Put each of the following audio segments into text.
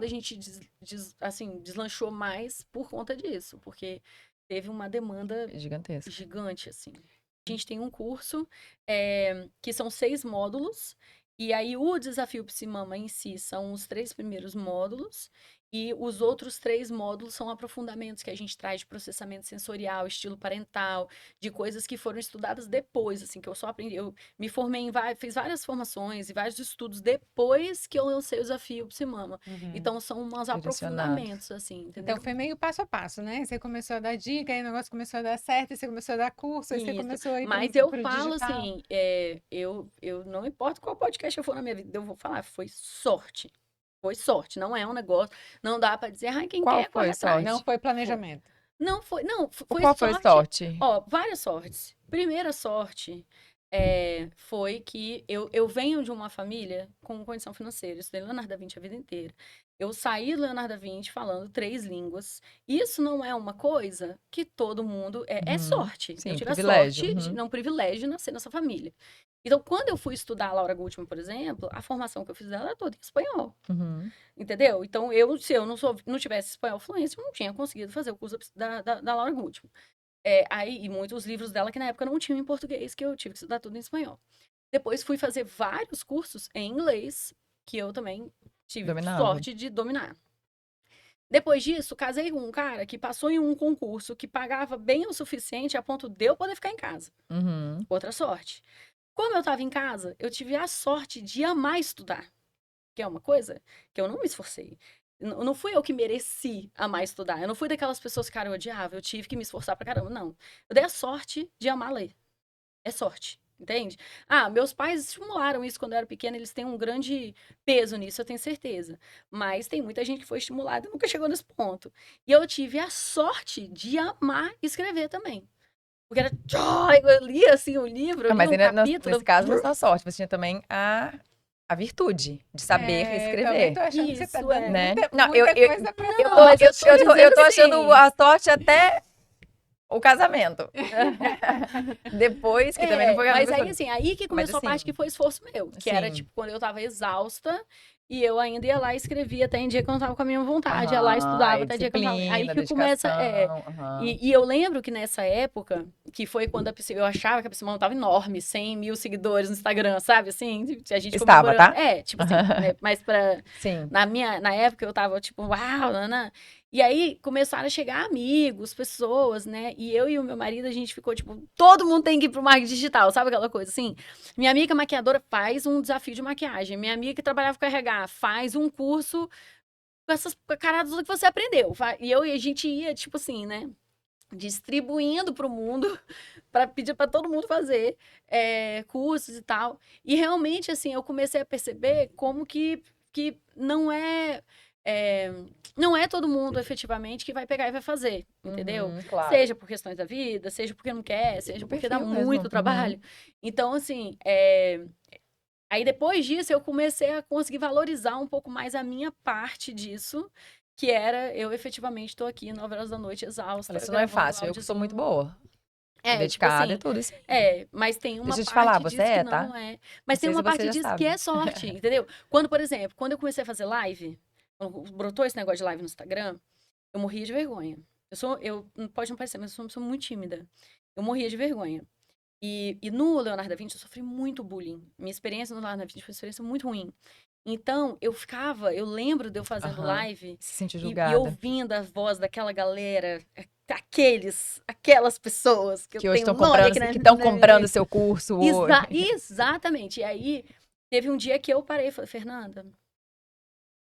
a gente assim, deslanchou mais por conta disso, porque teve uma demanda Gigantesco. gigante, assim. A gente tem um curso que são 6 módulos, e aí o desafio Psimama em si são os 3 primeiros módulos, e os outros 3 módulos são aprofundamentos que a gente traz de processamento sensorial, estilo parental, de coisas que foram estudadas depois, assim, que eu só aprendi. Eu me formei fiz várias formações e vários estudos depois que eu lancei o desafio Psimama. Uhum. Então são uns Direcionado. aprofundamentos, assim, Então entendeu? foi meio passo a passo, né? Você começou a dar dica, aí o negócio começou a dar certo, aí você começou a dar curso, aí você Isso. começou a ir Mas eu pro falo digital. assim, eu não importa qual podcast eu for na minha vida, eu vou falar, foi sorte. Foi sorte, não é um negócio, não dá pra dizer, ai, quem Qual quer, corre foi Não atrás. sorte? foi Foi. planejamento. Não, foi Qual foi sorte. sorte? Ó, várias sortes. Primeira sorte foi que eu venho de uma família com condição financeira. Eu estudei Leonardo da Vinci a vida inteira. Eu saí do Leonardo da Vinci falando 3 línguas. Isso não é uma coisa que todo mundo. É Uhum. sorte. Eu Sim, tive a privilégio. sorte, Uhum. não privilégio, de nascer nessa família. Então, quando eu fui estudar a Laura Gutmann, por exemplo, a formação que eu fiz dela era toda em espanhol. Uhum. Entendeu? Então, se eu não tivesse espanhol fluência, eu não tinha conseguido fazer o curso da Laura Gutmann. E muitos livros dela que na época não tinham em português, que eu tive que estudar tudo em espanhol. Depois fui fazer vários cursos em inglês, que eu também tive Dominava. sorte de dominar. Depois disso, casei com um cara que passou em um concurso que pagava bem o suficiente a ponto de eu poder ficar em casa. Uhum. Outra sorte. Como eu estava em casa, eu tive a sorte de amar estudar, que é uma coisa que eu não me esforcei. Não fui eu que mereci amar estudar. Eu não fui daquelas pessoas que, cara, eu odiava, eu tive que me esforçar pra caramba. Não. Eu dei a sorte de amar ler. É sorte, entende? Ah, meus pais estimularam isso quando eu era pequena, eles têm um grande peso nisso, eu tenho certeza. Mas tem muita gente que foi estimulada e nunca chegou nesse ponto. E eu tive a sorte de amar escrever também. Porque era. Eu lia assim o livro, eu Ah, lia mas um aí, capítulo. nesse caso, não é só sorte. Você tinha também a virtude de saber Eu também escrever, tô achando que você tá Isso dando é. né? muita, Não, muita coisa pra Não, mas eu tô eu dizendo tô achando assim. a sorte até o casamento. Depois, que também não foi a Mas aí, pessoa. assim, aí que Mas começou a parte que assim, foi esforço meu, que era, sim. tipo, quando eu tava exausta e eu ainda ia lá e escrevia até em dia que eu não tava com a minha vontade, ia lá e Aham, estudava aí até dia que eu não tava. Aí disciplina, que começa, dedicação. Aham. e eu lembro que nessa época, que foi quando eu achava que a Psimão tava enorme, 100 mil seguidores no Instagram, sabe, assim, a gente Estava, comemorando, tá? tipo assim, né, mas Sim. na época eu tava, tipo, uau, Ana. E aí começaram a chegar amigos, pessoas, né? E eu e o meu marido, a gente ficou tipo, todo mundo tem que ir pro marketing digital, sabe aquela coisa assim? Minha amiga maquiadora faz um desafio de maquiagem. Minha amiga que trabalhava com RH faz um curso com essas caradas que você aprendeu. E a gente ia, tipo assim, né? Distribuindo pro mundo para pedir para todo mundo fazer cursos e tal. E realmente, assim, eu comecei a perceber como que é, não é todo mundo efetivamente que vai pegar e vai fazer, entendeu? Uhum, claro. Seja por questões da vida, seja porque não quer, seja O porque dá perfil mesmo. muito Uhum. trabalho. Então, assim, aí depois disso eu comecei a conseguir valorizar um pouco mais a minha parte disso, que era eu efetivamente estou aqui 9 horas da noite Olha, exausta, isso não é gravando fácil. Eu que sou muito áudiozinho. boa. Tipo Dedicada e assim, tudo isso. mas tem uma Deixa eu te falar, parte você disso que é, não tá? é. Não Mas tem sei se uma você parte já disso que sabe. é sorte, entendeu? Quando, por exemplo, quando eu comecei a fazer live, quando brotou esse negócio de live no Instagram, eu morria de vergonha. Pode não parecer, mas eu sou uma pessoa muito tímida. Eu morria de vergonha. E no Leonardo da Vinci eu sofri muito bullying. Minha experiência no Leonardo da Vinci foi uma experiência muito ruim. Então, eu lembro de eu fazendo Aham. live Se sentir e julgada. ouvindo a voz daquela galera, aquelas pessoas que eu Que hoje tenho estão nome comprando, aqui que estão comprando seu curso hoje. Exatamente. E aí, teve um dia que eu parei e falei, Fernanda,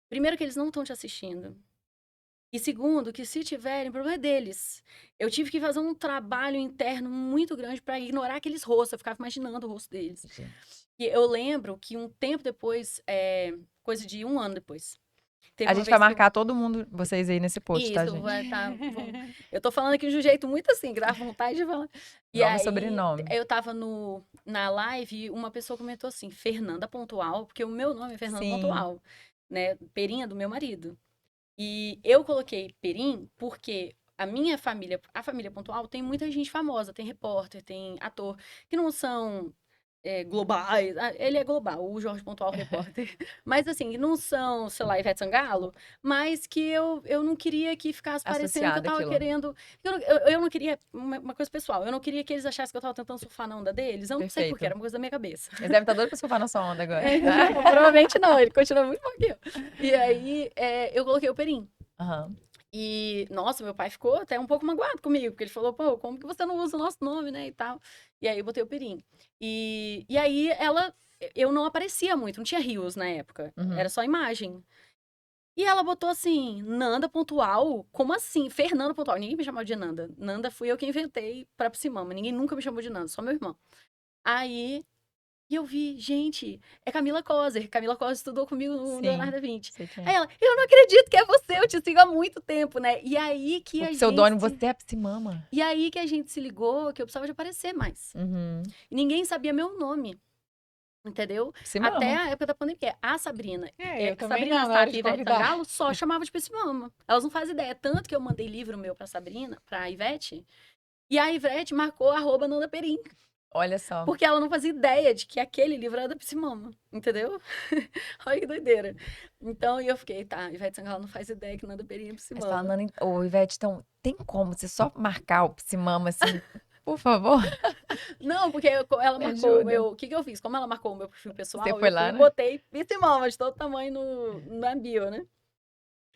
primeiro que eles não estão te assistindo. E segundo, que se tiverem, o problema é deles. Eu tive que fazer um trabalho interno muito grande para ignorar aqueles rostos. Eu ficava imaginando o rosto deles. Gente. E eu lembro que um tempo depois, coisa de 1 ano depois, teve A uma gente vai vez que eu. marcar todo mundo, vocês aí nesse post, tá, Isso, gente? vai estar. Eu tô falando aqui de um jeito muito assim, que dá vontade de falar. E Nome e aí, sobrenome. eu tava na live e uma pessoa comentou assim, Fernanda Pontual, porque o meu nome é Fernanda Sim. Pontual, né? Perinha do meu marido. E eu coloquei Perim porque a família Pontual tem muita gente famosa, tem repórter, tem ator, que não são globais. Ele é global, o Jorge Pontual repórter. Mas assim, não são, sei lá, Ivete Sangalo, mas que eu não queria que ficasse parecendo que eu Associada tava àquilo. querendo. Eu não queria. Uma coisa pessoal, eu não queria que eles achassem que eu tava tentando surfar na onda deles. Eu não sei por quê, Perfeito. era uma coisa da minha cabeça. Eles devem estar doidos pra surfar na sua onda agora. Não, provavelmente não, ele continua muito bom que eu. E aí, eu coloquei o Perim. Aham. E, nossa, meu pai ficou até um pouco magoado comigo, porque ele falou, pô, como que você não usa o nosso nome, né, e tal. E aí eu botei o Perim. E aí eu não aparecia muito, não tinha rios na época, Uhum. era só imagem. E ela botou assim, Nanda Pontual, como assim? Fernanda Pontual, ninguém me chamava de Nanda. Nanda fui eu que inventei pra Psimama, ninguém nunca me chamou de Nanda, só meu irmão. Aí, e eu vi, gente, é Camila Coser. Camila Coser estudou comigo no Sim, Leonardo da Vinci. sei quem Aí é. ela, eu não acredito que é você, eu te sigo há muito tempo, né? E aí que O a pseudônimo, gente. você é Psimama. E aí que a gente se ligou que eu precisava de aparecer mais. Uhum. E ninguém sabia meu nome, entendeu? Até Psimama. a época da pandemia. A Sabrina, Eu também Sabrina não, na hora Sato de e Ivete convidar. Sangalo só chamava de Psimama. Elas não fazem ideia. Tanto que eu mandei livro meu pra Sabrina, pra Ivete, e a Ivete marcou @Nanda Perim. Olha só. Porque ela não fazia ideia de que aquele livro era da Psimama, entendeu? Olha que doideira. Então, eu fiquei, tá, Ivete Sangalo não faz ideia que Nanda Perim é Mas Psimama. falando em... Ô, Ivete, então, tem como você só marcar o Psimama assim, por favor? Não, porque ela Me marcou o ajuda. meu. O que que eu fiz? Como ela marcou o meu perfil pessoal, Você eu foi fui lá, e né? botei Psimama de todo tamanho na bio, né?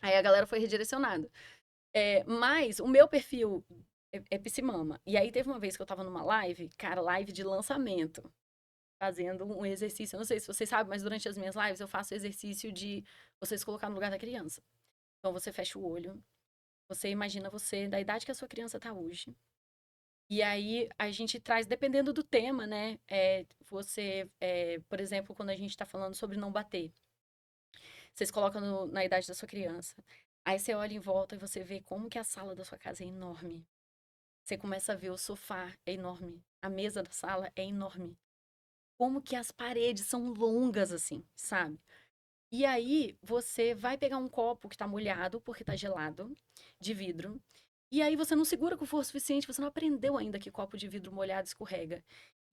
Aí a galera foi redirecionada. Mas o meu perfil é Psimama. E aí teve uma vez que eu tava numa live, cara, live de lançamento, fazendo um exercício. Eu não sei se vocês sabem, mas durante as minhas lives eu faço exercício de você se colocar no lugar da criança. Então você fecha o olho, você imagina você da idade que a sua criança tá hoje. E aí a gente traz, dependendo do tema, né? Por exemplo, quando a gente tá falando sobre não bater, vocês colocam na idade da sua criança. Aí você olha em volta e você vê como que a sala da sua casa é enorme. Você começa a ver o sofá é enorme, a mesa da sala é enorme. Como que as paredes são longas assim, sabe? E aí você vai pegar um copo que tá molhado, porque tá gelado, de vidro. E aí você não segura com força suficiente, você não aprendeu ainda que copo de vidro molhado escorrega.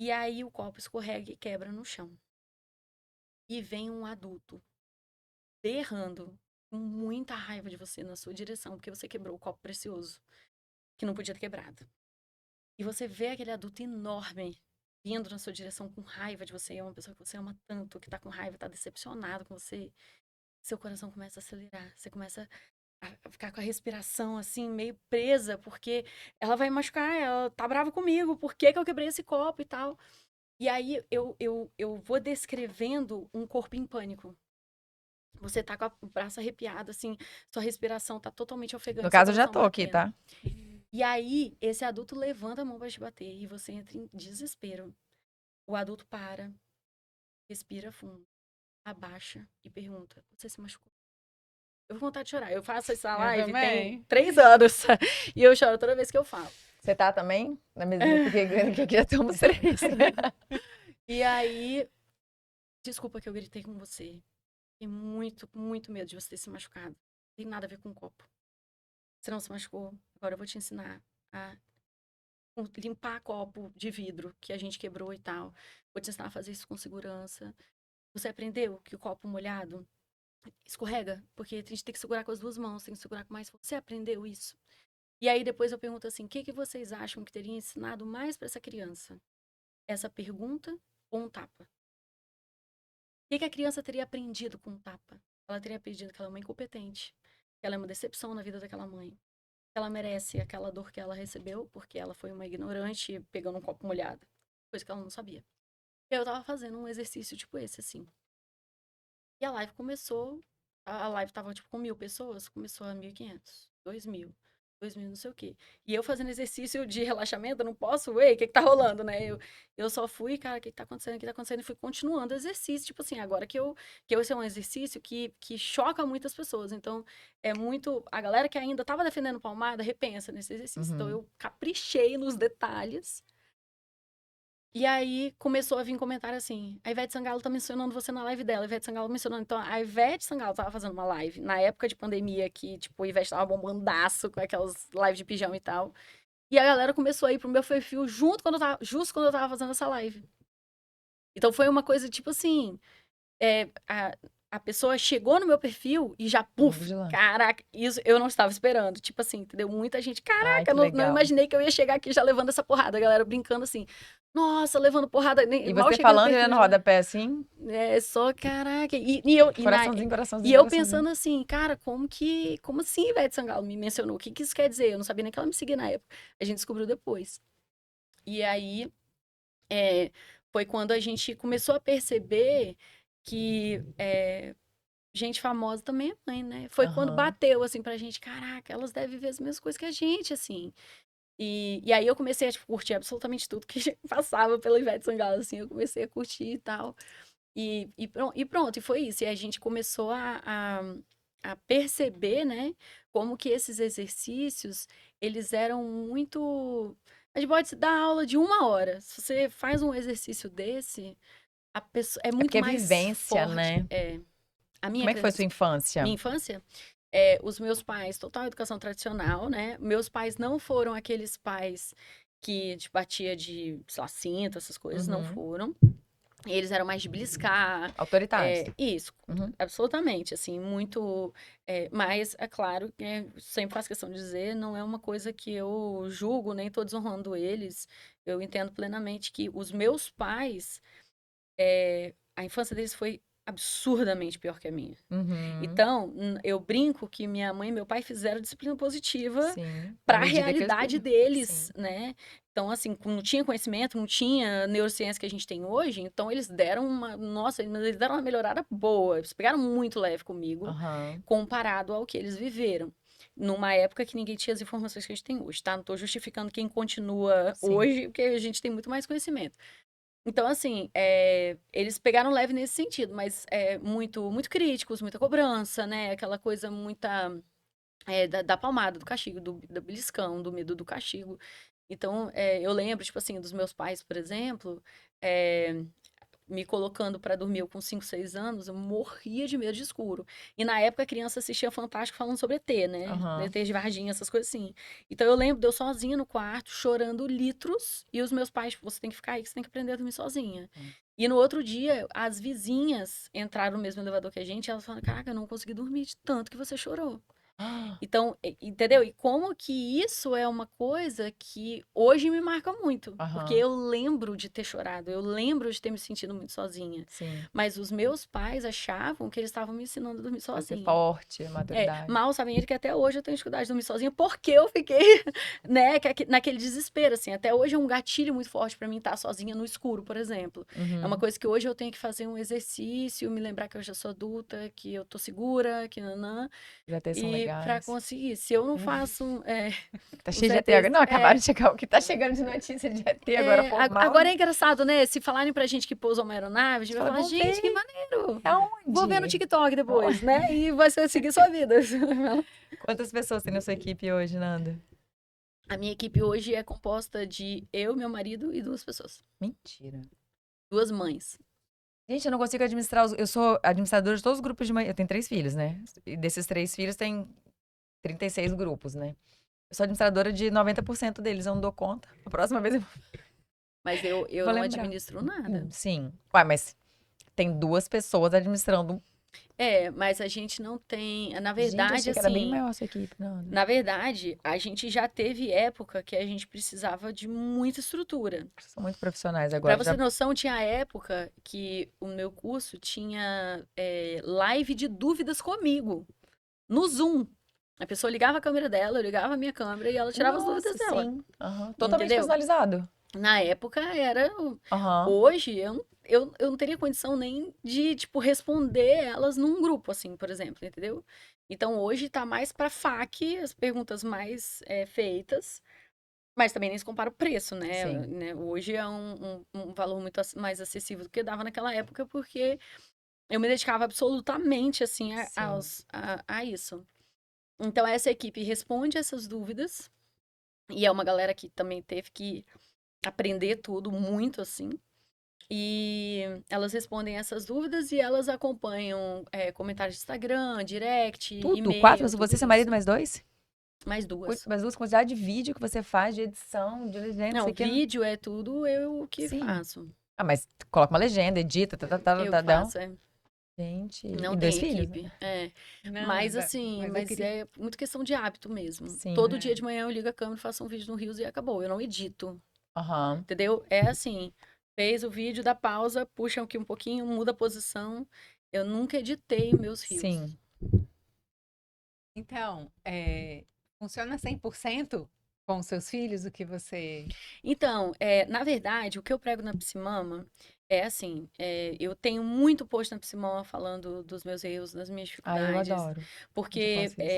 E aí o copo escorrega e quebra no chão. E vem um adulto berrando com muita raiva de você na sua direção, porque você quebrou o copo precioso, que não podia ter quebrado. E você vê aquele adulto enorme vindo na sua direção com raiva de você, é uma pessoa que você ama tanto, que tá com raiva, tá decepcionado com você. Seu coração começa a acelerar, você começa a ficar com a respiração assim, meio presa, porque ela vai machucar, ela tá brava comigo, por que que eu quebrei esse copo e tal. E aí eu vou descrevendo um corpo em pânico. Você tá com o braço arrepiado, assim, sua respiração tá totalmente ofegante, No seu caso, eu já coração tô aqui, batendo. tá? E aí, esse adulto levanta a mão pra te bater e você entra em desespero. O adulto para, respira fundo, abaixa e pergunta: Você se machucou? Eu vou contar de chorar. Eu faço essa Eu live tem também. 3 anos e eu choro toda vez que eu falo. Você tá também na mesinha? Porque aqui já temos 3. E aí, desculpa que eu gritei com você. Fiquei muito, muito medo de você ter se machucado. Não tem nada a ver com o copo. Você não se machucou. Agora eu vou te ensinar a limpar copo de vidro que a gente quebrou e tal. Vou te ensinar a fazer isso com segurança. Você aprendeu que o copo molhado escorrega? Porque a gente tem que segurar com as duas mãos, tem que segurar com mais força. Você aprendeu isso? E aí depois eu pergunto assim, o que que vocês acham que teria ensinado mais para essa criança? Essa pergunta ou um tapa? O que que a criança teria aprendido com um tapa? Ela teria aprendido que ela é uma incompetente, que ela é uma decepção na vida daquela mãe, que ela merece aquela dor que ela recebeu porque ela foi uma ignorante pegando um copo molhado, coisa que ela não sabia. E eu tava fazendo um exercício tipo esse, assim. E a live começou, a live tava tipo com 1.000 pessoas, começou a 1.500, 2.000, 2.000 não sei o quê. E eu fazendo exercício de relaxamento, eu não posso, ei, o que que tá rolando, né? Eu só fui, cara, o que que tá acontecendo, o que tá acontecendo? E fui continuando o exercício, tipo assim, agora que esse é um exercício que choca muitas pessoas. Então, é muito, a galera que ainda tava defendendo palmada, repensa nesse exercício. Então, Uhum. eu caprichei nos detalhes. E aí começou a vir comentário assim: a Ivete Sangalo tá mencionando você na live dela, a Ivete Sangalo mencionando. Então, a Ivete Sangalo tava fazendo uma live na época de pandemia que, tipo, a Ivete tava bombandaço com aquelas lives de pijama e tal. E a galera começou a ir pro meu perfil justo quando eu tava fazendo essa live. Então foi uma coisa tipo assim, a pessoa chegou no meu perfil e já, puf, De lá. caraca, isso eu não estava esperando. Tipo assim, entendeu? Muita gente, Ai, caraca, que não legal. imaginei que eu ia chegar aqui já levando essa porrada. A galera brincando assim, nossa, levando porrada. E Mal você cheguei no falando e perfil, no já- rodapé assim, É só, caraca. coraçãozinho, E coraçãozinho, eu coraçãozinho. pensando assim, cara, como assim, Ivete Sangalo me mencionou? O que que isso quer dizer? Eu não sabia nem que ela me seguia na época. A gente descobriu depois. E aí, é, foi quando a gente começou a perceber que gente famosa também é mãe, né? Foi quando Aham. bateu, assim, pra gente, caraca, elas devem ver as mesmas coisas que a gente, assim. E aí eu comecei a, tipo, curtir absolutamente tudo que passava pela Ivete Sangalo, assim, eu comecei a curtir e tal. E pronto, e foi isso. E a gente começou a perceber, né, como que esses exercícios, eles eram muito... A gente pode dar aula de 1 hora. Se você faz um exercício desse, a pessoa é É muito porque é mais vivência, forte. né? A minha Como é que foi sua infância? minha infância, os meus pais, total educação tradicional, né? Meus pais não foram aqueles pais que te batia de, sei lá, cinto, essas coisas, não Uhum. foram. Eles eram mais de beliscar, Autoritários. isso, Uhum. absolutamente, assim, muito. Mas, é claro, sempre faço questão de dizer, não é uma coisa que eu julgo, nem tô desonrando eles. Eu entendo plenamente que os meus pais, a infância deles foi absurdamente pior que a minha. Uhum. Então, eu brinco que minha mãe e meu pai fizeram disciplina positiva Sim. Na para a medida que eles realidade podiam. deles, Sim. né? Então, assim, como não tinha conhecimento, não tinha neurociência que a gente tem hoje, então eles deram uma, nossa, mas eles deram uma melhorada boa. Eles pegaram muito leve comigo, Aham. comparado ao que eles viveram. Numa época que ninguém tinha as informações que a gente tem hoje, tá? Não tô justificando quem continua Sim. hoje, porque a gente tem muito mais conhecimento. Então, assim, eles pegaram leve nesse sentido, mas muito críticos, muita cobrança, né? Aquela coisa muita da palmada, do castigo, do beliscão, do medo do castigo. Então, eu lembro, tipo assim, dos meus pais, por exemplo, me colocando pra dormir eu com 5, 6 anos, eu morria de medo de escuro. E na época a criança assistia Fantástico falando sobre ET, né? Aham. ET de Varginha, essas coisas assim. Então eu lembro de eu sozinha no quarto, chorando litros, e os meus pais, tipo, você tem que ficar aí, que você tem que aprender a dormir sozinha. Hum. E no outro dia, as vizinhas entraram no mesmo elevador que a gente, e elas falaram, caraca, eu não consegui dormir de tanto que você chorou. Ah, Então, entendeu? E como que isso é uma coisa que hoje me marca muito, porque aham. eu lembro de ter chorado, eu lembro de ter me sentido muito sozinha. Sim. Mas os meus pais achavam que eles estavam me ensinando a dormir Pra ser sozinha. forte, maturidade. Mal sabem ele que até hoje eu tenho dificuldade de dormir sozinha, porque eu fiquei, né, naquele desespero, assim. Até hoje é um gatilho muito forte pra mim estar sozinha no escuro, por exemplo. É uma Uhum. coisa que hoje eu tenho que fazer um exercício, me lembrar que eu já sou adulta, que eu tô segura, que nanã. Os ETs são E para legais. conseguir, se eu não faço Tá os cheio de ET agora. ETs. Não, acabaram de chegar o que tá chegando de notícia de ET agora formal. Agora é engraçado, né? Se falarem pra gente que pousa uma aeronave, a gente vai Fala, falar, vamos gente, que ver maneiro! Vou ver no aonde? TikTok depois, né? E você seguir sua vida. Quantas pessoas tem na sua equipe hoje, Nanda? A minha equipe hoje é composta de eu, meu marido e 2 pessoas. Mentira. 2 mães. Gente, eu não consigo administrar. Eu sou administradora de todos os grupos de mãe. Eu tenho 3 filhos, né? E desses 3 filhos tem 36 grupos, né? Eu sou administradora de 90% deles, eu não dou conta. A próxima vez eu Mas eu vou não lembrar. administro nada. Sim. Ué, mas tem 2 pessoas administrando. Mas a gente não tem. Na Gente, eu verdade, achei que era bem assim. maior a sua equipe, Nanda. Na verdade, a gente já teve época que a gente precisava de muita estrutura. Vocês são muito profissionais Pra agora. você Já... ter noção, tinha época que o meu curso tinha live de dúvidas comigo, no Zoom. A pessoa ligava a câmera dela, eu ligava a minha câmera e ela tirava as dúvidas Nossa, dela. sim. Aham. Totalmente Entendeu? personalizado. Na época era. Aham. Hoje eu não teria condição nem de, tipo, responder elas num grupo, assim, por exemplo, entendeu? Então hoje tá mais pra FAQ, as perguntas mais feitas. Mas também nem se compara o preço, né? Sim. Hoje é um valor muito mais acessível do que dava naquela época, porque eu me dedicava absolutamente, assim, Sim. a isso. Então, essa equipe responde essas dúvidas, e é uma galera que também teve que aprender tudo muito, assim. E elas respondem essas dúvidas e elas acompanham comentários de Instagram, direct, Tudo? 4? e-mail, tudo Você, seu marido, isso. mais 2? Mais 2. Mais 2, quantidade de vídeo que você faz, de edição, de legenda, não Não, sei o que. vídeo é tudo eu que Sim. faço. Ah, mas coloca uma legenda, edita, Eu que faço, é. Gente, Não e tem 2 filhos, equipe. né? É. Não, Mas assim, mas eu mas queria. é muito questão de hábito mesmo. Sim. Todo É. dia de manhã eu ligo a câmera, faço um vídeo no Reels e acabou. Eu não edito, Aham. entendeu? É assim, fez o vídeo, dá pausa, puxa aqui um pouquinho, muda a posição. Eu nunca editei meus Reels. Sim. Então, funciona 100% com os seus filhos o que você. Então, na verdade, o que eu prego na Psimama é assim, eu tenho muito post na Psimama falando dos meus erros, das minhas Ah, eu dificuldades, adoro. Onde eu porque faço isso.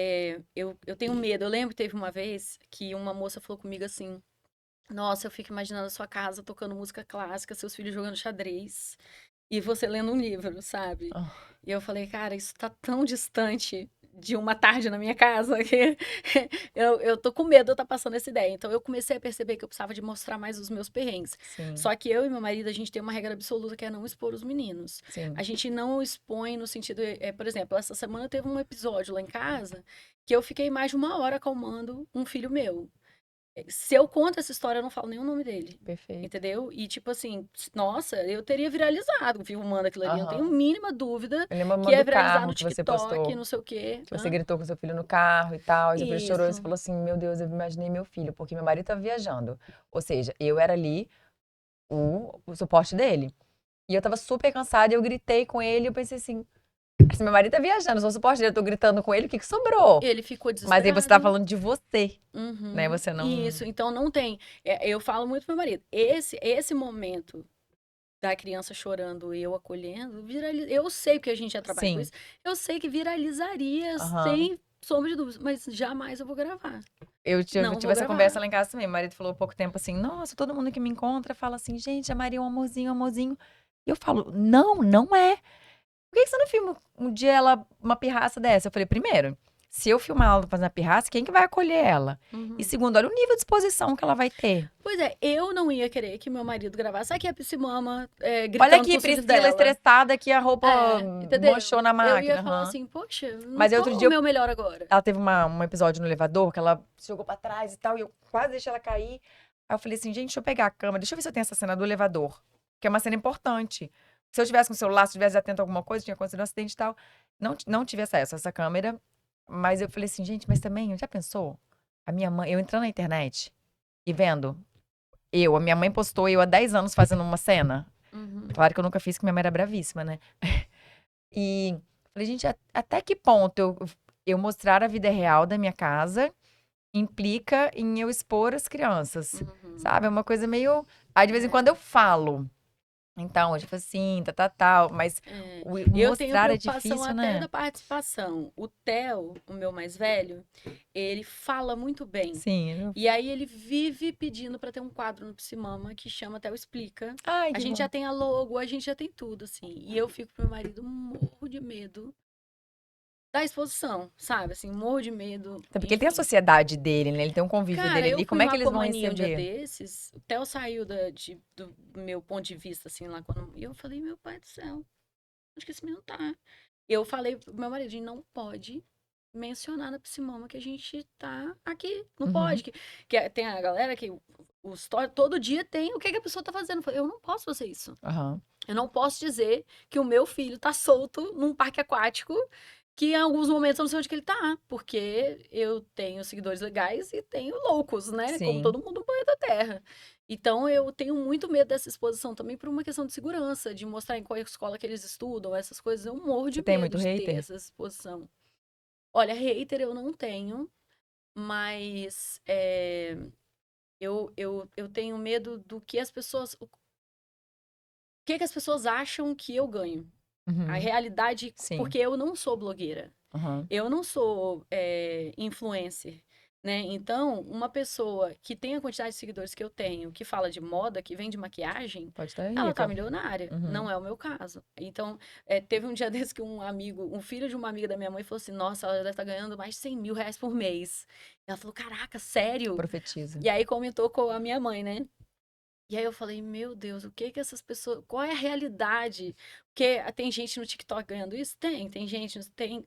eu tenho medo. Eu lembro que teve uma vez que uma moça falou comigo assim, nossa, eu fico imaginando a sua casa tocando música clássica, seus filhos jogando xadrez e você lendo um livro, sabe? Ah, E eu falei, cara, isso tá tão distante de uma tarde na minha casa que eu tô com medo de eu estar passando essa ideia. Então eu comecei a perceber que eu precisava de mostrar mais os meus perrengues. sim, Só que eu e meu marido, a gente tem uma regra absoluta que é não expor os meninos. sim. A gente não expõe no sentido, por exemplo, essa semana teve um episódio lá em casa que eu fiquei mais de uma hora acalmando um filho meu. Se eu conto essa história, eu não falo nem o nome dele. Perfeito. Entendeu? E tipo assim, nossa, eu teria viralizado filmando aquilo ali. Eu não tenho Aham. mínima dúvida Eu lembro que uma é do viralizar carro no que você TikTok, postou. não sei o quê. Que você Hã? gritou com seu filho no carro e tal. E seu filho chorou e você Isso. falou assim: Meu Deus, eu imaginei meu filho, porque meu marido tava viajando. Ou seja, eu era ali o suporte dele. E eu tava super cansada e eu gritei com ele. E eu pensei assim: Se meu marido tá viajando, eu sou o suporte dele, eu tô gritando com ele, o que que sobrou? Ele ficou Mas aí você tá desesperado. falando de você, né? Uhum. Você não. Isso, então não tem. Eu falo muito pro meu marido. Esse momento da criança chorando e eu acolhendo, eu sei que a gente já trabalha com Sim. isso. Eu sei que viralizaria Aham. sem sombra de dúvidas, mas jamais eu vou gravar. Eu Não tive vou essa conversa gravar. lá em casa também. Meu marido falou há pouco tempo assim: Nossa, todo mundo que me encontra fala assim, gente, a Maria é um amorzinho, um amorzinho. E eu falo: Não, não é. Por que que você não filma um dia ela, uma pirraça dessa? Eu falei: Primeiro, se eu filmar ela fazendo a pirraça, quem que vai acolher ela? E Uhum. segundo, olha o nível de exposição que ela vai ter. Pois é, eu não ia querer que meu marido gravasse aqui a Psimama Olha gritando com aqui, os filhos Priscila dela. estressada que a roupa manchou Entendeu? na Eu ia máquina. falar Aham. assim, poxa, não Mas aí tô outro o dia meu melhor agora. ela teve um episódio no elevador que ela se jogou pra trás e tal, e eu quase deixei ela cair. Aí eu falei assim, gente, deixa eu pegar a câmera, deixa eu ver se eu tenho essa cena do elevador, que é uma cena importante. Se eu tivesse com o celular, se eu tivesse atento a alguma coisa, tinha acontecido um acidente e tal. Não tive acesso a essa câmera, mas eu falei assim, gente, mas também, já pensou? A minha mãe, eu entrando na internet e vendo, a minha mãe postou eu há 10 anos fazendo uma cena. Uhum. Claro que eu nunca fiz, que minha mãe era bravíssima, né? E falei, gente, até que ponto eu mostrar a vida real da minha casa implica em eu expor as crianças, Uhum. sabe? É uma coisa meio. Aí de vez em quando eu falo. Então, tipo assim, tal, mas É. o Eu tenho mostrar é preocupação difícil, até né? da participação. O Theo, o meu mais velho, ele fala muito bem. Sim. E aí ele vive pedindo para ter um quadro no Psimama que chama Theo Explica. Ai, A que gente bom. já tem a logo, a gente já tem tudo, assim. E eu fico pro meu marido morro de medo da exposição, sabe? Assim, morro de medo, Até porque ele tem a enfim. sociedade dele, né? Ele tem um convívio Cara, dele eu ali. fui Como é no que eles vão Aquamania um dia receber? desses, o Theo saiu do meu ponto de vista, assim, lá quando. E eu falei, meu pai do céu, onde que esse menino tá? Eu falei pro meu marido, a gente não pode mencionar na Psimama que a gente tá aqui. Não Uhum. pode. Tem a galera que o story todo dia tem o que a pessoa tá fazendo. Eu falei, eu não posso fazer isso. Aham. Eu não posso dizer que o meu filho tá solto num parque aquático, que em alguns momentos eu não sei onde que ele tá, porque eu tenho seguidores legais e tenho loucos, né? Como Sim. todo mundo no planeta Terra. Então eu tenho muito medo dessa exposição também por uma questão de segurança, de mostrar em qual escola que eles estudam, essas coisas. Eu morro Você de tem medo muito de ter hater? essa exposição. Olha, hater eu não tenho, mas eu tenho medo do que as pessoas. O que as pessoas acham que eu ganho. A Uhum. realidade, Sim. porque eu não sou blogueira, Aham. eu não sou influencer, né? Então, uma pessoa que tem a quantidade de seguidores que eu tenho, que fala de moda, que vende maquiagem, Pode estar ela tá rica. milionária. Uhum. Não é o meu caso. Então, teve um dia desse que um filho de uma amiga da minha mãe falou assim: Nossa, ela deve estar ganhando mais de 100 mil reais por mês. Ela falou: Caraca, sério? Profetiza. E aí comentou com a minha mãe, né? E aí eu falei, meu Deus, o que que essas pessoas, qual é a realidade? Porque tem gente no TikTok ganhando isso? Tem gente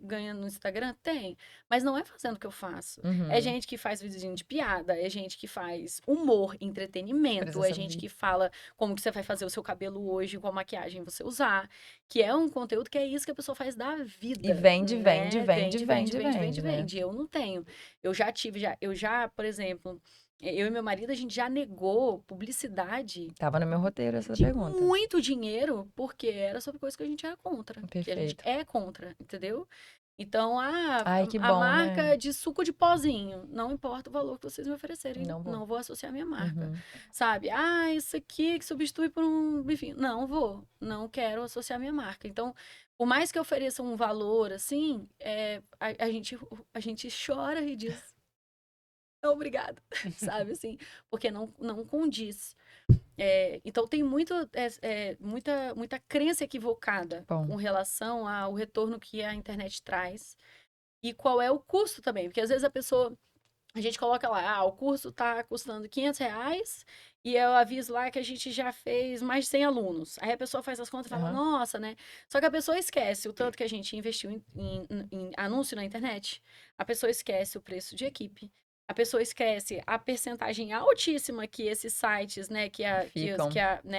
ganhando no Instagram? Tem. Mas não é fazendo o que eu faço. É Uhum. gente que faz videozinho de piada, é gente que faz humor, entretenimento, é Presença gente viva. que fala como que você vai fazer o seu cabelo hoje, qual maquiagem você usar, que é um conteúdo que é isso que a pessoa faz da E vida, vende, vende, né? vende, vende, vende, né? Vende. Eu não tenho. Eu já, por exemplo, eu e meu marido, a gente já negou publicidade Tava no meu roteiro essa de pergunta. muito dinheiro, porque era sobre coisa que a gente era contra, que a gente Perfeito. é contra, entendeu? Então, Ai, que a bom, né? marca de suco de pozinho, não importa o valor que vocês me oferecerem, Não vou. não vou associar minha marca, Uhum. sabe? Ah, isso aqui que substitui por um, enfim, não vou, não quero associar minha marca. Então, por mais que ofereça um valor, assim, a gente chora e diz, não, obrigada, sabe, assim, porque não condiz. Então tem muita crença equivocada Bom. com relação ao retorno que a internet traz e qual é o custo também, porque às vezes a gente coloca lá, o curso está custando R$ 500 e eu aviso lá que a gente já fez mais de 100 alunos. Aí a pessoa faz as contas e fala, Aham. nossa, né? Só que a pessoa esquece o tanto que a gente investiu em anúncio na internet, a pessoa esquece o preço de equipe. A pessoa esquece a percentagem altíssima que esses sites, né, Ficam.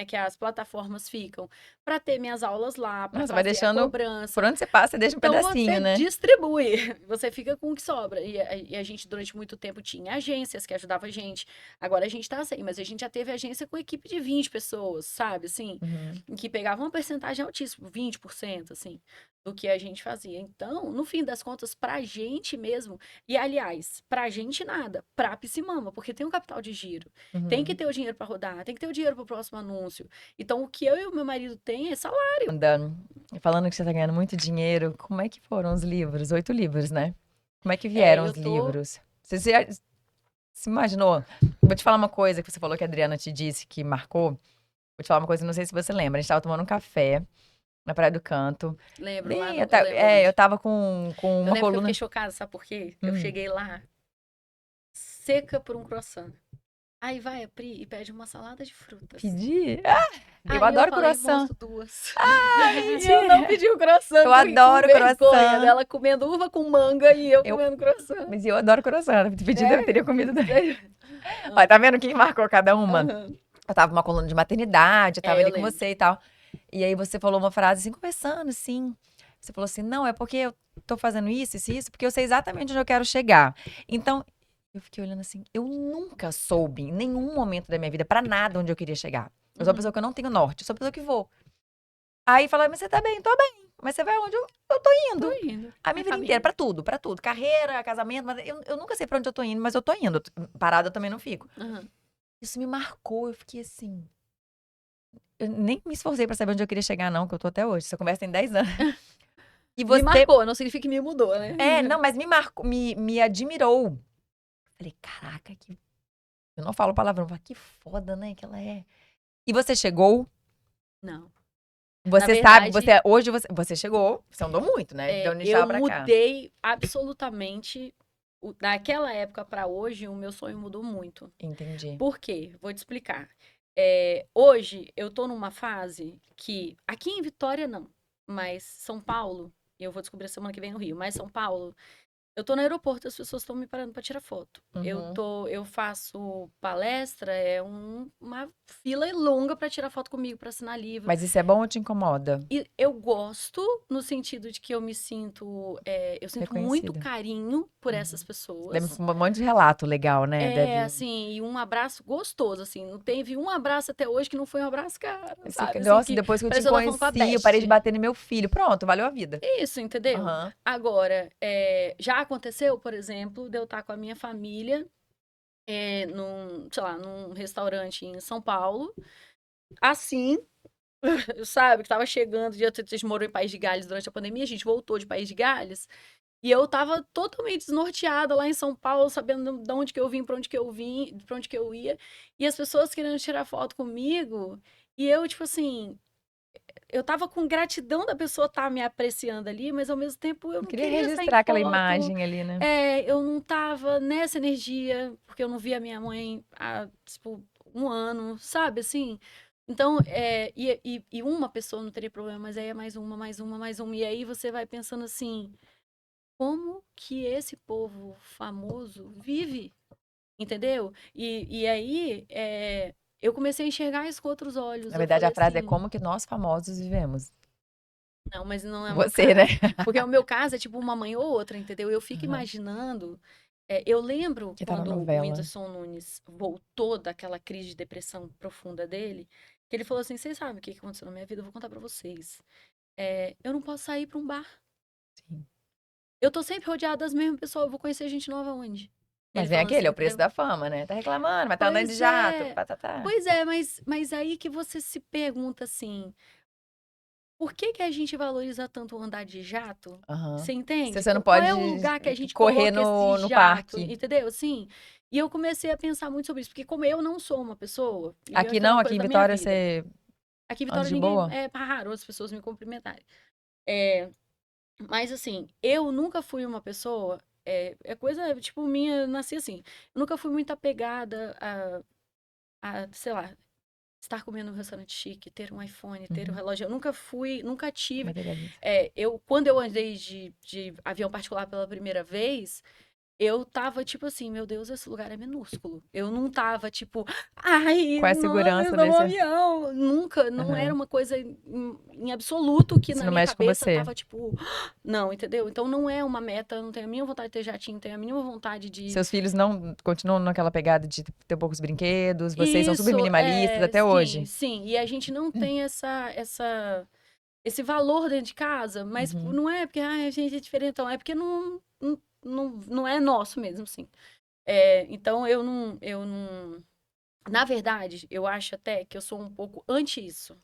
que as plataformas ficam, para ter minhas aulas lá, para Nossa, vai fazer a deixando. Por cobrança. onde você passa, você deixa um Então pedacinho, você né? distribui, você fica com o que sobra. E a gente, durante muito tempo, tinha agências que ajudavam a gente. Agora a gente tá sem, mas a gente já teve agência com equipe de 20 pessoas, sabe? Assim, Uhum. que pegava uma percentagem altíssima, 20%, assim, do que a gente fazia. Então, no fim das contas, pra gente mesmo, e aliás, pra gente nada, pra Piscimama, porque tem um capital de giro. Tem que Uhum. ter o dinheiro pra rodar, tem que ter o dinheiro pro próximo anúncio. Então, o que eu e o meu marido tem é salário. Andando. Falando que você tá ganhando muito dinheiro, como é que foram os livros? 8 livros, né? Como é que vieram Eu os tô. livros? Você se imaginou? Vou te falar uma coisa que você falou que a Adriana te disse que marcou. Vou te falar uma coisa, não sei se você lembra. A gente tava tomando um café na Praia do Canto. Lembro lá Bem, no. Eu lembro, eu gente. tava com Eu uma lembro que eu fiquei coluna. chocada, sabe por quê? Eu Hum, cheguei lá, seca por um croissant. Aí vai a Pri e pede uma salada de frutas. pedi. Ah, eu Aí eu adoro falei, croissant. moço, duas. Ai, E eu não mentira. pedi o croissant, Eu porque com adoro vergonha croissant. dela comendo uva com manga e eu Eu, comendo croissant. mas eu adoro croissant. Pedido eu É. teria comido também. Olha, tá vendo quem marcou cada uma? Aham. Eu tava numa coluna de maternidade, eu tava Eu ali com lembro. você e tal. E aí você falou uma frase assim, conversando assim. Você falou assim: não, é porque eu tô fazendo isso, porque eu sei exatamente onde eu quero chegar. Então, eu fiquei olhando assim, eu nunca soube, em nenhum momento da minha vida, pra nada, onde eu queria chegar. Eu sou uma pessoa que eu não tenho norte, eu sou uma pessoa que vou. Aí fala, mas você tá bem? Tô bem. Mas você vai onde? Eu tô Tô indo. indo. A A minha vida inteira, família. pra tudo. Carreira, casamento, mas eu nunca sei pra onde eu tô indo, mas eu tô indo. Parada eu também não fico. Aham. Isso me marcou, eu fiquei assim. Eu nem me esforcei pra saber onde eu queria chegar, não, que eu tô até hoje. Essa conversa tem 10 anos. E Me você. marcou, não significa que me mudou, né? Não, mas me marcou, me admirou. Falei, caraca, que. Eu não falo palavrão, eu falo, que foda, né, que ela é. E você chegou, Não. Na você sabe, verdade, hoje você chegou, você andou muito, né? De onde eu estava pra cá. mudei absolutamente. Daquela época pra hoje, o meu sonho mudou muito. Entendi. Por quê? Vou te explicar. Hoje eu tô numa fase que, aqui em Vitória não, mas São Paulo, e eu vou descobrir semana que vem no Rio, mas São Paulo, eu tô no aeroporto, as pessoas estão me parando pra tirar foto. Uhum. Eu faço palestra, uma fila longa pra tirar foto comigo, pra assinar livro. Mas isso é bom ou te incomoda? E eu gosto no sentido de que eu sinto muito Reconhecida. carinho por essas Uhum. Deve pessoas. um monte de relato legal, né? Deve. Assim, e um abraço gostoso, assim. Não teve um abraço até hoje que não foi um abraço, cara, sabe? Assim, Nossa, que depois que eu te parecia que eu tava falando com a conheci, eu parei de Best. bater no meu filho. Pronto, valeu a vida. Isso, entendeu? Aham. Agora, já aconteceu, por exemplo, de eu estar com a minha família sei lá, num restaurante em São Paulo, assim, sabe? Que tava chegando, a gente morou em País de Gales durante a pandemia, a gente voltou de País de Gales, e eu tava totalmente desnorteada lá em São Paulo, sabendo de onde que eu vim, pra onde que eu vim, pra onde que eu ia. E as pessoas querendo tirar foto comigo. E eu, tipo assim, eu tava com gratidão da pessoa estar me apreciando ali, mas ao mesmo tempo eu Eu não queria queria sair em registrar aquela foto. imagem ali, né? Eu não tava nessa energia, porque eu não via minha mãe há, tipo, um ano, sabe, assim? Então, e uma pessoa não teria problema, mas aí é mais uma, mais uma, mais uma. E aí você vai pensando assim, como que esse povo famoso vive? Entendeu? E aí, eu comecei a enxergar isso com outros olhos. Na Eu verdade, falei a frase é assim, como que nós famosos vivemos. não, mas não é o meu Você, né? caso. Porque o meu caso é tipo uma mãe ou outra, entendeu? Eu fico Aham. imaginando. Eu lembro Que tá na quando o novela. Whindersson Nunes voltou daquela crise de depressão profunda dele, que ele falou assim: vocês sabem o que aconteceu na minha vida? Eu vou contar pra vocês. Eu não posso sair pra um bar. Sim. Eu tô sempre rodeada das mesmas pessoas. Eu vou conhecer gente nova onde? Ele Mas vem falando aquele, assim, é o preço entendeu? da fama, né? Tá reclamando, mas tá andando de Pois jato, é. patatá. Pois é, mas aí que você se pergunta assim. Por que que a gente valoriza tanto andar de jato? Aham. Você Se entende? você não Qual pode é o lugar que a gente correr coloca esse no jato? parque. Entendeu? Assim, e eu comecei a pensar muito sobre isso, porque como eu não sou uma pessoa, e Aqui que é não, uma aqui coisa em da minha Vitória vida. você Aqui em anda Vitória de ninguém, boa? raro as pessoas me cumprimentarem. É, mas assim, eu nunca fui uma pessoa, coisa tipo minha, nasci assim. Eu nunca fui muito apegada sei lá, estar comendo num restaurante chique, ter um iPhone, ter um Uhum. relógio. Eu nunca fui, nunca tive. Materialista. Quando eu andei de avião particular pela primeira vez, eu tava tipo assim, meu Deus, esse lugar é minúsculo. Eu não tava tipo, ai, Qual é a nossa, eu segurança estou no desse? avião. Nunca, não era Aham. uma coisa em absoluto que Isso na não minha mexe com cabeça você. tava tipo, não, entendeu? Então não é uma meta, eu não tenho a mínima vontade de ter jatinho, não tenho a mínima vontade de. Seus filhos não continuam naquela pegada de ter poucos brinquedos, vocês são super Isso, minimalistas até sim, hoje. sim. E a gente não tem esse valor dentro de casa, mas Uhum. não é porque a gente é diferentão, é porque não é nosso mesmo, assim. Então eu não. Na verdade, eu acho até que eu sou um pouco anti isso.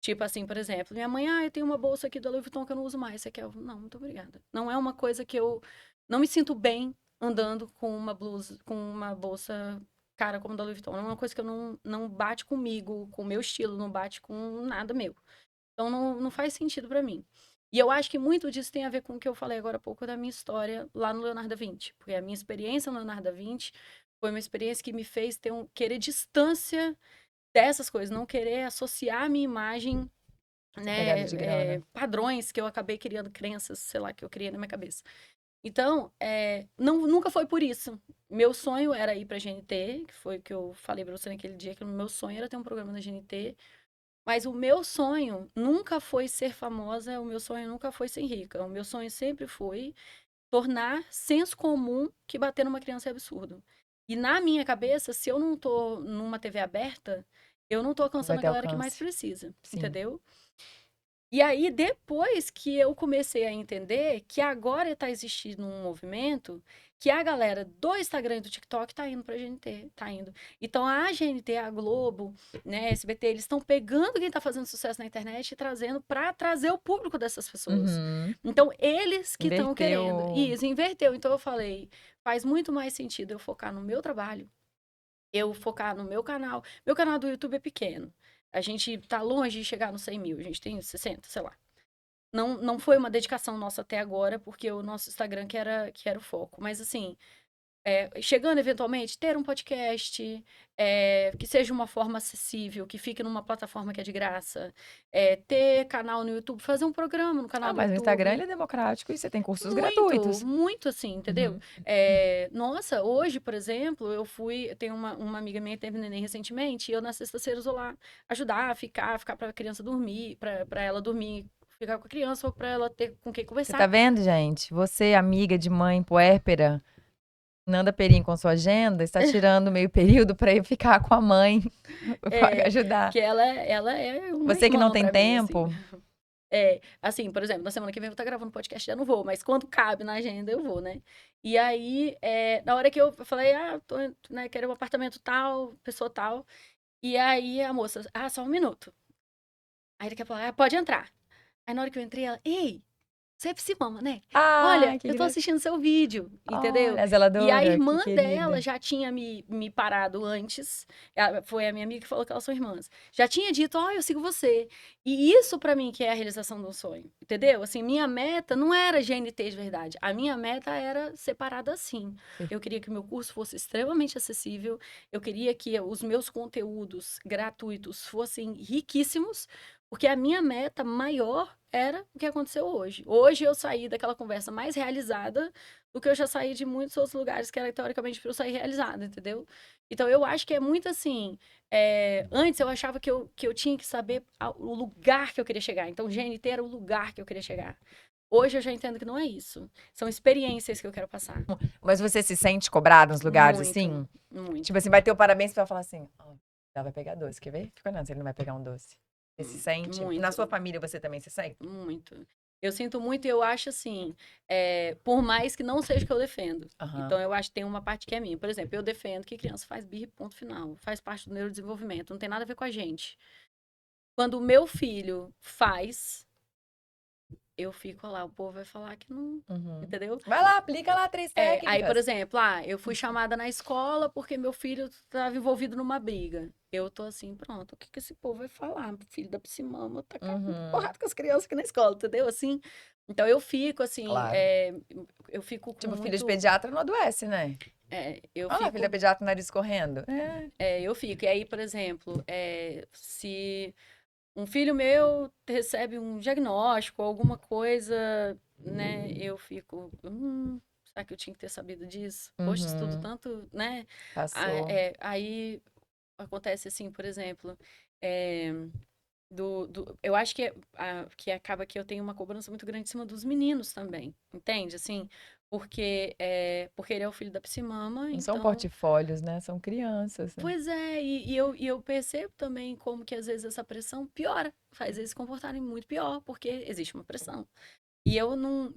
Tipo assim, por exemplo, minha mãe, eu tenho uma bolsa aqui da Louis Vuitton que eu não uso mais. Você quer? Não, muito obrigada. Não é uma coisa que eu não me sinto bem andando com uma blusa, com uma bolsa cara como a da Louis Vuitton. Não é uma coisa que eu não bate comigo, com o meu estilo, não bate com nada meu. Então não faz sentido pra mim. E eu acho que muito disso tem a ver com o que eu falei agora há pouco da minha história lá no Leonardo da Vinci. Porque a minha experiência no Leonardo da Vinci foi uma experiência que me fez querer distância dessas coisas, não querer associar a minha imagem, Essa pegada de grana. padrões que eu acabei criando, crenças, sei lá, que eu criei na minha cabeça. Então, nunca foi por isso. Meu sonho era ir pra GNT, que foi o que eu falei pra você naquele dia, que o meu sonho era ter um programa na GNT. Mas o meu sonho nunca foi ser famosa, o meu sonho nunca foi ser rica. O meu sonho sempre foi tornar senso comum que bater numa criança é absurdo. E na minha cabeça, se eu não tô numa TV aberta, eu não tô Não vai alcançando a ter galera que mais alcance. precisa, Sim. entendeu? E aí, depois que eu comecei a entender que agora está existindo um movimento que a galera do Instagram e do TikTok tá indo pra GNT, tá indo. Então a GNT, a Globo, né, SBT, eles estão pegando quem tá fazendo sucesso na internet e trazendo para trazer o público dessas pessoas. Uhum. Então eles que estão querendo. Inverteu. E isso inverteu. Então eu falei, faz muito mais sentido eu focar no meu trabalho, eu focar no meu canal. Meu canal do YouTube é pequeno. A gente tá longe de chegar nos 100 mil. A gente tem 60, sei lá. Não foi uma dedicação nossa até agora, porque o nosso Instagram que era o foco. Mas, assim, chegando eventualmente, ter um podcast, que seja uma forma acessível, que fique numa plataforma que é de graça, ter canal no YouTube, fazer um programa no canal Ah, do mas o Instagram YouTube. ele é democrático e você tem cursos Muito, gratuitos. muito assim, entendeu? Uhum. Nossa, hoje, por exemplo, eu tenho uma amiga minha que teve neném recentemente, e eu na sexta-feira vou lá ajudar, ficar pra criança dormir, pra ela dormir, ficar com a criança, ou pra ela ter com quem Você tá conversar. vendo, gente? Você, amiga de mãe puérpera, Nanda Perim com sua agenda, está tirando meio período para ir ficar com a mãe, para É, ajudar. que ela é uma Você que não irmã tem pra mim, assim. tempo, Assim, por exemplo, na semana que vem eu vou estar gravando podcast, já não vou, mas quando cabe na agenda eu vou, né? E aí, na hora que eu falei, né, quero um apartamento tal, pessoa tal, e aí a moça, só um minuto. Aí daqui a pouco, pode entrar. Aí na hora que eu entrei, ela, ei, você é psicóloga, né? Ah, Olha, que eu tô engraçado. assistindo seu vídeo, entendeu? Olha, a zeladora, E a irmã que dela querida. já tinha me parado antes. Foi a minha amiga que falou que elas são irmãs. Já tinha dito, ó, eu sigo você. E isso pra mim que é a realização de um sonho, entendeu? Assim, minha meta não era GNT de verdade. A minha meta era separada assim. Eu queria que o meu curso fosse extremamente acessível. Eu queria que os meus conteúdos gratuitos fossem riquíssimos. Porque a minha meta maior era o que aconteceu hoje. Hoje eu saí daquela conversa mais realizada do que eu já saí de muitos outros lugares que era teoricamente para eu sair realizada, entendeu? Então eu acho que é muito assim. Antes eu achava que eu tinha que saber o lugar que eu queria chegar. Então GNT era o lugar que eu queria chegar. Hoje eu já entendo que não é isso. São experiências que eu quero passar. Mas você se sente cobrado nos lugares, Muito, assim? muito, Tipo assim, vai ter o parabéns, você vai falar assim, ó, ela vai pegar doce, quer ver? Fica olhando se ele não vai pegar um doce. Você se sente? Na muito. sua família você também se sente? Muito. Eu sinto muito e eu acho assim, por mais que não seja o que eu defendo. Aham. Então, eu acho que tem uma parte que é minha. Por exemplo, eu defendo que criança faz birra, ponto final. Faz parte do neurodesenvolvimento. Não tem nada a ver com a gente. Quando o meu filho faz, eu fico lá. O povo vai falar que não. Uhum. Entendeu? Vai lá, aplica lá 3 Aí, por técnicas. exemplo, eu fui chamada na escola porque meu filho estava envolvido numa briga. Eu tô assim, pronto, o que que esse povo vai falar? Filho da psimama tá Uhum. porrada com as crianças aqui na escola, entendeu? Assim, então eu fico assim, Claro. eu fico com Tipo, filho de muito, pediatra não adoece, né? eu Olha lá, filho da fico, pediatra, nariz correndo. eu fico. E aí, por exemplo, se um filho meu recebe um diagnóstico, alguma coisa, né, eu fico, será que eu tinha que ter sabido disso? Poxa, isso tudo Uhum. tanto, né? Passou. Aí acontece assim, por exemplo, é, eu acho que acaba que eu tenho uma cobrança muito grande em cima dos meninos também, entende? Assim, porque ele é o filho da psimama, Não são então. portfólios, né? São crianças, né? Pois é, e eu percebo também como que às vezes essa pressão piora, faz eles se comportarem muito pior, porque existe uma pressão. E eu não,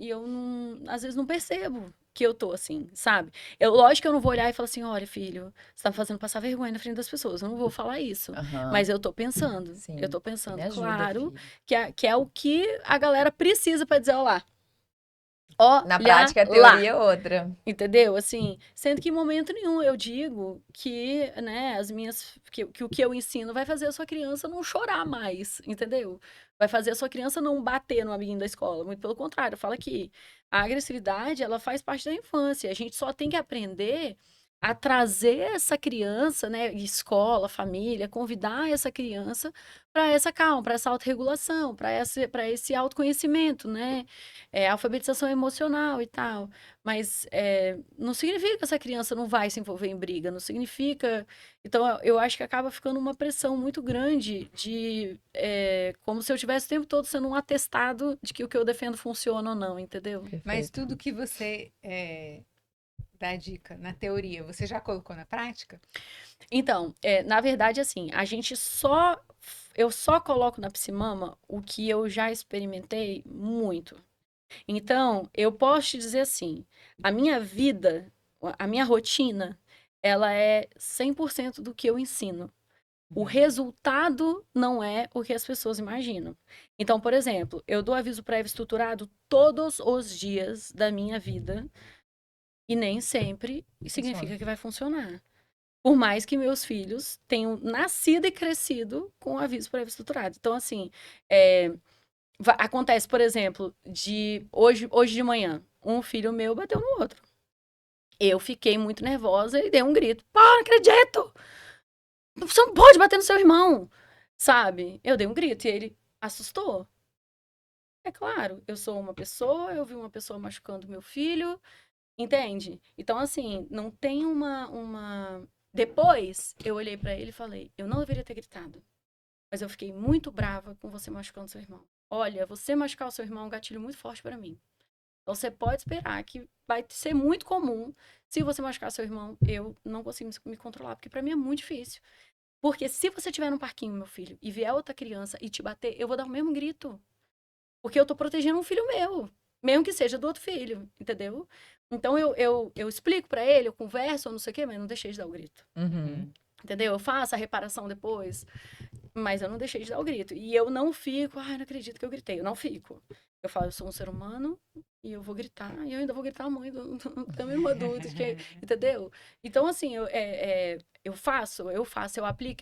às vezes não percebo que eu tô assim, sabe? Lógico que eu não vou olhar e falar assim, olha, filho, você tá me fazendo passar vergonha na frente das pessoas. Eu não vou falar isso. Aham. Mas eu tô pensando. Eu Sim. tô Você me pensando, ajuda, claro, filho. que é o que a galera precisa pra dizer, Na olha prática, a lá. teoria é outra. Entendeu? Assim, sendo que em momento nenhum eu digo que, né, que o que eu ensino vai fazer a sua criança não chorar mais, entendeu? Vai fazer a sua criança não bater no amiguinho da escola. Muito pelo contrário, fala que a agressividade, ela faz parte da infância. A gente só tem que aprender a trazer essa criança, né, escola, família, convidar essa criança para essa calma, para essa autorregulação, para esse autoconhecimento, né? Alfabetização emocional e tal. Mas não significa que essa criança não vai se envolver em briga, não significa. Então, eu acho que acaba ficando uma pressão muito grande como se eu tivesse o tempo todo sendo um atestado de que o que eu defendo funciona ou não, entendeu? Mas Perfeito. tudo que você dá dica na teoria, você já colocou na prática? Então, na verdade, assim, eu só coloco na Psimama o que eu já experimentei muito. Então, eu posso te dizer assim, a minha vida, a minha rotina, ela é 100% do que eu ensino. O resultado não é o que as pessoas imaginam. Então, por exemplo, eu dou aviso prévio estruturado todos os dias da minha vida e nem sempre significa Funciona. que vai funcionar. Por mais que meus filhos tenham nascido e crescido com aviso prévio estruturado. Então, assim, acontece, por exemplo, de hoje de manhã, um filho meu bateu no outro. Eu fiquei muito nervosa e dei um grito. Pá, não acredito! Você não pode bater no seu irmão! Sabe? Eu dei um grito e ele assustou. É claro, eu sou uma pessoa, eu vi uma pessoa machucando meu filho, entende? Então, assim, não tem uma. Depois, eu olhei pra ele e falei: eu não deveria ter gritado, mas eu fiquei muito brava com você machucando seu irmão. Olha, você machucar o seu irmão é um gatilho muito forte pra mim. Então, você pode esperar que vai ser muito comum. Se você machucar seu irmão, eu não consigo me controlar, porque pra mim é muito difícil. Porque se você estiver num parquinho, meu filho, e vier outra criança e te bater, eu vou dar o mesmo grito. Porque eu tô protegendo um filho meu. Mesmo que seja do outro filho, entendeu? Então eu explico pra ele, eu converso, ou não sei o quê, mas não deixei de dar o grito. Uhum. Entendeu? Eu faço a reparação depois, mas eu não deixei de dar o grito. E eu não fico, ai, não acredito que eu gritei. Eu não fico. Eu falo, eu sou um ser humano e eu vou gritar, e eu ainda vou gritar a mãe da minha irmã adulta, entendeu? Então, assim, eu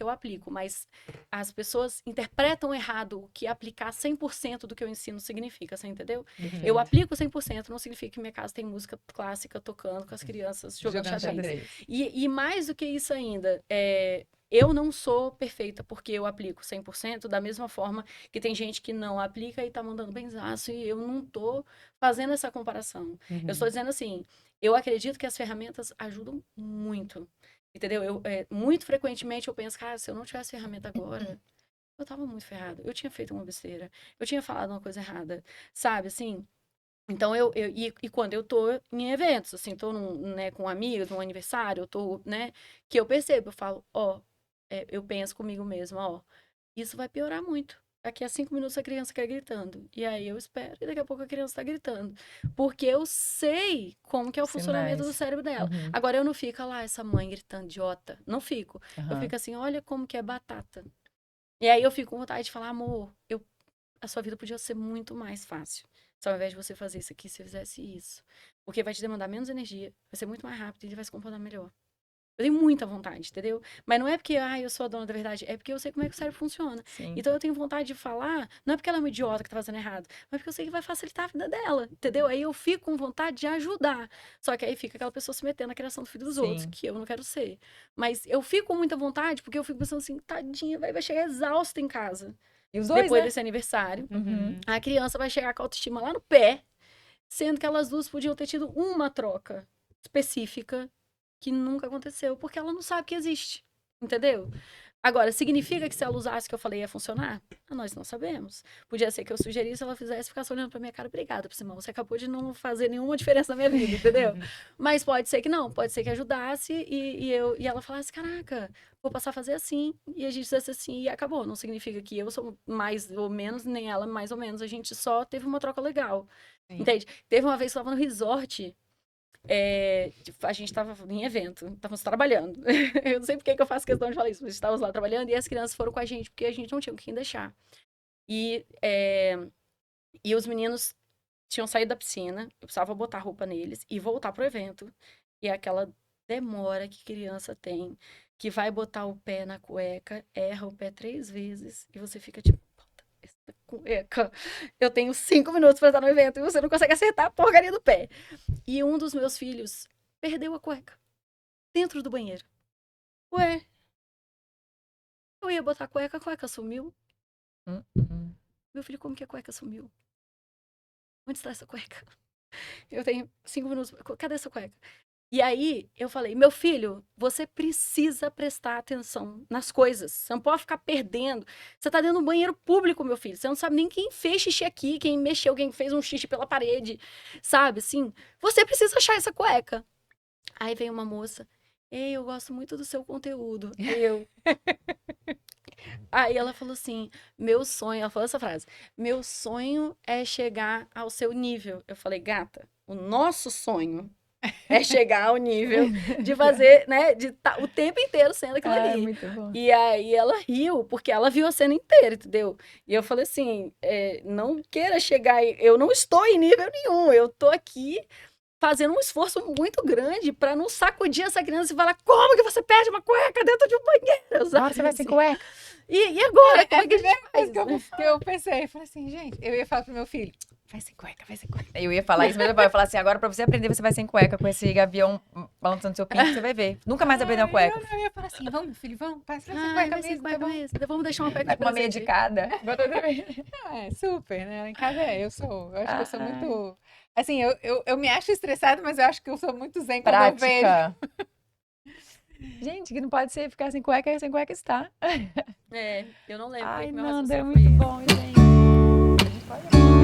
aplico, mas as pessoas interpretam errado o que aplicar 100% do que eu ensino significa, você entendeu? Eu aplico 100%, não significa que minha casa tem música clássica tocando com as crianças jogando xadrez. E mais do que isso ainda, eu não sou perfeita porque eu aplico 100%, da mesma forma que tem gente que não aplica e tá mandando benzaço, e eu não tô fazendo essa comparação. Eu estou dizendo assim, eu acredito que as ferramentas ajudam muito, entendeu? Muito frequentemente eu penso, cara, se eu não tivesse ferramenta agora, eu tava muito ferrado. Eu tinha feito uma besteira, eu tinha falado uma coisa errada, sabe, assim... Então, e quando eu tô em eventos, assim, tô né, com amigos, num aniversário, eu tô, né, que eu percebo, eu falo, eu penso comigo mesma, isso vai piorar muito. Daqui a 5 minutos a criança quer gritando. E aí eu espero, e daqui a pouco a criança tá gritando. Porque eu sei como que é o funcionamento do cérebro dela. Agora eu não fico lá, essa mãe gritando, idiota. Não fico. Eu fico assim, olha como que é batata. E aí eu fico com vontade de falar, amor, a sua vida podia ser muito mais fácil. Se ao invés de você fazer isso aqui, você fizesse isso. Porque vai te demandar menos energia, vai ser muito mais rápido e ele vai se comportar melhor. Eu tenho muita vontade, entendeu? Mas não é porque, eu sou a dona da verdade, é porque eu sei como é que o cérebro funciona. Sim. Então eu tenho vontade de falar, não é porque ela é uma idiota que tá fazendo errado, mas porque eu sei que vai facilitar a vida dela, entendeu? Aí eu fico com vontade de ajudar. Só que aí fica aquela pessoa se metendo na criação do filho dos outros, que eu não quero ser. Mas eu fico com muita vontade porque eu fico pensando assim, tadinha, vai chegar exausta em casa. E os dois, depois né? desse aniversário, a criança vai chegar com a autoestima lá no pé, sendo que elas duas podiam ter tido uma troca específica que nunca aconteceu, porque ela não sabe que existe, entendeu? Agora, significa que se ela usasse o que eu falei ia funcionar? Nós não sabemos. Podia ser que eu sugerisse, ela fizesse, ficasse olhando pra minha cara, obrigada, Simão, você acabou de não fazer nenhuma diferença na minha vida, entendeu? Mas pode ser que não, pode ser que ajudasse e ela falasse, caraca, vou passar a fazer assim, e a gente fizesse assim, e acabou. Não significa que eu sou mais ou menos, nem ela mais ou menos, a gente só teve uma troca legal, entende? Teve uma vez que eu tava no resort, a gente tava em evento, estávamos trabalhando. Eu não sei porque que eu faço questão de falar isso, mas estávamos lá trabalhando e as crianças foram com a gente, porque a gente não tinha com quem deixar. E os meninos tinham saído da piscina, eu precisava botar roupa neles e voltar pro evento. E é aquela demora que criança tem, que vai botar o pé na cueca, erra o pé 3 vezes e você fica tipo, essa cueca, eu tenho 5 minutos pra estar no evento e você não consegue acertar a porcaria do pé. E um dos meus filhos perdeu a cueca dentro do banheiro. Ué, eu ia botar a cueca sumiu. Meu filho, como que a cueca sumiu? Onde está essa cueca? Eu tenho 5 minutos, cadê essa cueca? E aí, eu falei, meu filho, você precisa prestar atenção nas coisas. Você não pode ficar perdendo. Você tá dentro de um banheiro público, meu filho. Você não sabe nem quem fez xixi aqui, quem mexeu, quem fez um xixi pela parede. Sabe, assim? Você precisa achar essa cueca. Aí vem uma moça. Ei, eu gosto muito do seu conteúdo. Aí ela falou assim, meu sonho... Ela falou essa frase. Meu sonho é chegar ao seu nível. Eu falei, gata, o nosso sonho... é chegar ao nível de fazer, né, de o tempo inteiro sendo aquilo ali. Muito bom. E aí ela riu, porque ela viu a cena inteira, entendeu? E eu falei assim, não queira chegar, eu não estou em nível nenhum, eu tô aqui fazendo um esforço muito grande pra não sacudir essa criança e falar, como que você perde uma cueca dentro de um banheiro? Agora você vai sem cueca. E agora? Como é a primeira coisa que eu pensei, eu falei assim, gente, eu ia falar pro meu filho, vai sem cueca, vai sem cueca. Eu ia falar isso, mas eu ia falar assim, agora pra você aprender, você vai sem cueca, com esse gavião balançando seu pinto, você vai ver. Nunca mais aprender uma cueca. Eu ia falar assim, vamos, meu filho, vamos, vai sem cueca mesmo, tá bom? Vamos deixar uma cueca Vai com uma meia de cada. Super, né? Lá em casa eu acho que eu sou muito... Assim, eu me acho estressada, mas eu acho que eu sou muito zen quando eu vejo. Gente, que não pode ser ficar sem cueca está. Eu não lembro. Ai, meu Nanda, é raciocínio muito foi esse. bom, gente. A gente pode...